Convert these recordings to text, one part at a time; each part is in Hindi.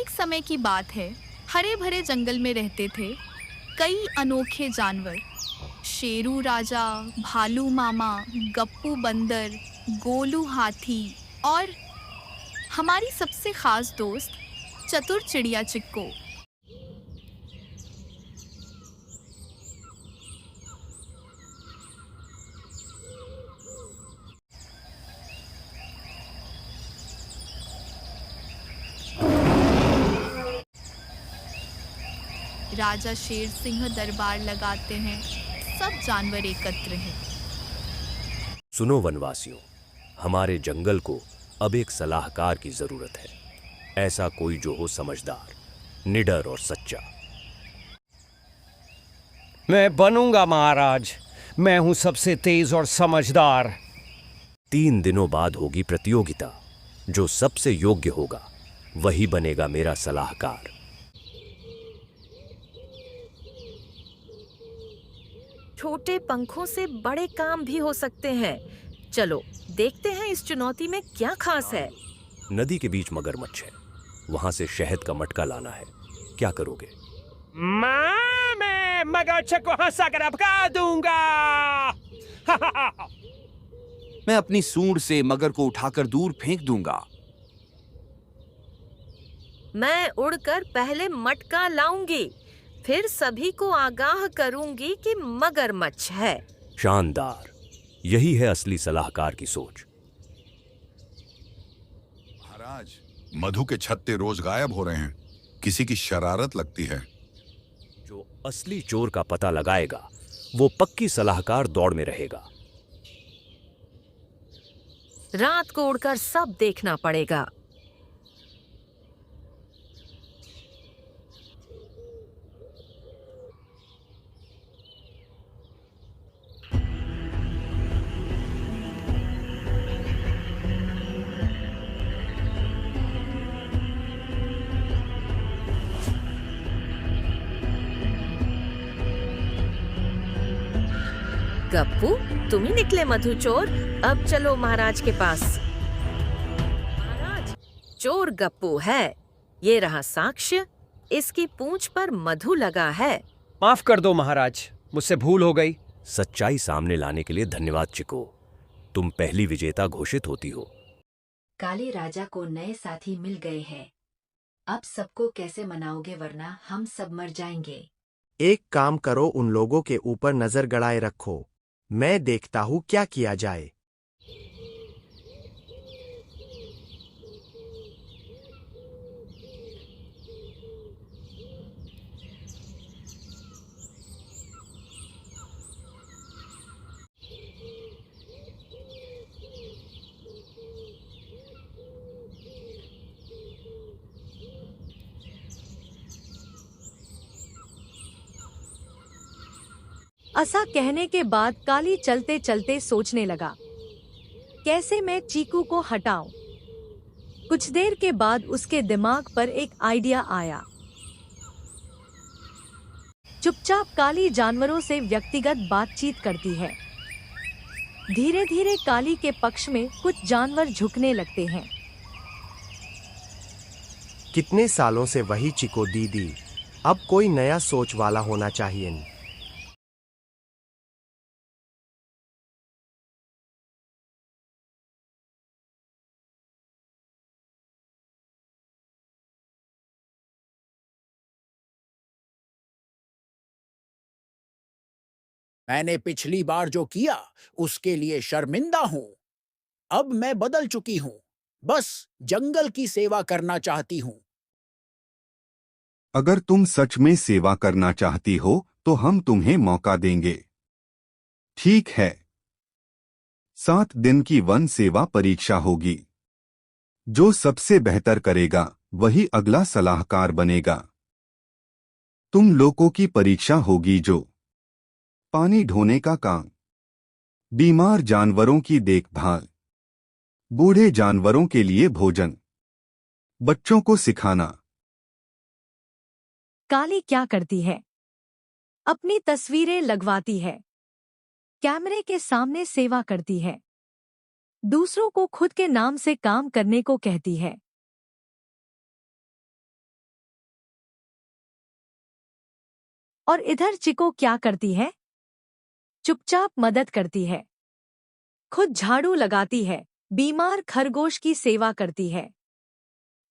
एक समय की बात है। हरे भरे जंगल में रहते थे कई अनोखे जानवर। शेरू राजा, भालू मामा, गप्पू बंदर, गोलू हाथी और हमारी सबसे खास दोस्त चतुर चिड़िया चिक्को। राजा शेर सिंह दरबार लगाते हैं। सब जानवर एकत्र हैं। सुनो वनवासियों, हमारे जंगल को अब एक सलाहकार की जरूरत है। ऐसा कोई जो हो समझदार, निडर और सच्चा। मैं बनूंगा महाराज। मैं हूं सबसे तेज और समझदार। 3 दिनों बाद होगी प्रतियोगिता। जो सबसे योग्य होगा वही बनेगा मेरा सलाहकार। छोटे पंखों से बड़े काम भी हो सकते हैं। चलो देखते हैं इस चुनौती में क्या खास है। नदी के बीच मगरमच्छ है। वहां से शहद का मटका लाना है। क्या करोगे? मैं मगरमच्छ को हंसाकर भगा दूंगा। मैं अपनी सूंड से मगर को उठाकर दूर फेंक दूंगा। मैं उड़कर पहले मटका लाऊंगी, फिर सभी को आगाह करूंगी कि मगरमच्छ है। शानदार। यही है असली सलाहकार की सोच। महाराज, मधु के छत्ते रोज गायब हो रहे हैं। किसी की शरारत लगती है। जो असली चोर का पता लगाएगा वो पक्की सलाहकार दौड़ में रहेगा। रात को उड़कर सब देखना पड़ेगा। गप्पू, तुम ही निकले मधु चोर। अब चलो महाराज के पास। महाराज, चोर गप्पू है। ये रहा साक्ष्य। इसकी पूंछ पर मधु लगा है। माफ कर दो महाराज, मुझसे भूल हो गई। सच्चाई सामने लाने के लिए धन्यवाद चिको। तुम पहली विजेता घोषित होती हो। काले राजा को नए साथी मिल गए हैं। अब सबको कैसे मनाओगे, वरना हम सब मर जाएंगे। एक काम करो, उन लोगों के ऊपर नजर गड़ाए रखो। मैं देखता हूँ क्या किया जाए। ऐसा कहने के बाद काली चलते चलते सोचने लगा, कैसे मैं चीकू को हटाऊं। कुछ देर के बाद उसके दिमाग पर एक आइडिया आया। चुपचाप काली जानवरों से व्यक्तिगत बातचीत करती है। धीरे धीरे काली के पक्ष में कुछ जानवर झुकने लगते हैं। कितने सालों से वही चिको दीदी। अब कोई नया सोच वाला होना चाहिए। मैंने पिछली बार जो किया उसके लिए शर्मिंदा हूं। अब मैं बदल चुकी हूं। बस जंगल की सेवा करना चाहती हूं। अगर तुम सच में सेवा करना चाहती हो तो हम तुम्हें मौका देंगे। ठीक है। 7 दिन की वन सेवा परीक्षा होगी। जो सबसे बेहतर करेगा वही अगला सलाहकार बनेगा। तुम लोगों की परीक्षा होगी जो पानी ढोने का काम, बीमार जानवरों की देखभाल, बूढ़े जानवरों के लिए भोजन, बच्चों को सिखाना। काली क्या करती है? अपनी तस्वीरें लगवाती है। कैमरे के सामने सेवा करती है। दूसरों को खुद के नाम से काम करने को कहती है। और इधर चिको क्या करती है? चुपचाप मदद करती है, खुद झाड़ू लगाती है, बीमार खरगोश की सेवा करती है,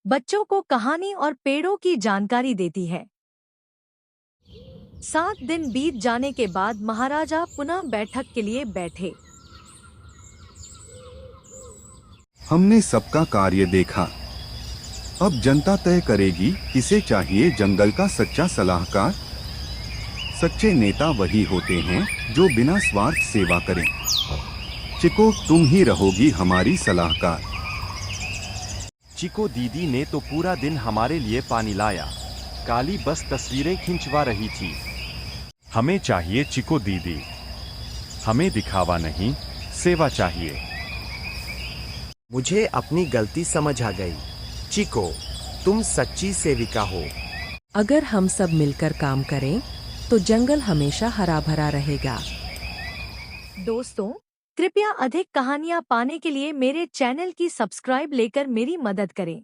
बच्चों को कहानी और पेड़ों की जानकारी देती है। 7 दिन बीत जाने के बाद महाराजा पुनः बैठक के लिए बैठे। हमने सबका कार्य देखा। अब जनता तय करेगी किसे चाहिए जंगल का सच्चा सलाहकार। सच्चे नेता वही होते हैं जो बिना स्वार्थ सेवा करें। चिको, तुम ही रहोगी हमारी सलाहकार। चिको दीदी ने तो पूरा दिन हमारे लिए पानी लाया, काली बस तस्वीरें खिंचवा रही थी। हमें चाहिए चिको दीदी, हमें दिखावा नहीं, सेवा चाहिए। मुझे अपनी गलती समझ आ गई। चिको, तुम सच्ची सेविका हो। अगर हम सब मिलकर काम करें तो जंगल हमेशा हरा भरा रहेगा। दोस्तों, कृपया अधिक कहानियाँ पाने के लिए मेरे चैनल की सब्सक्राइब लेकर मेरी मदद करें।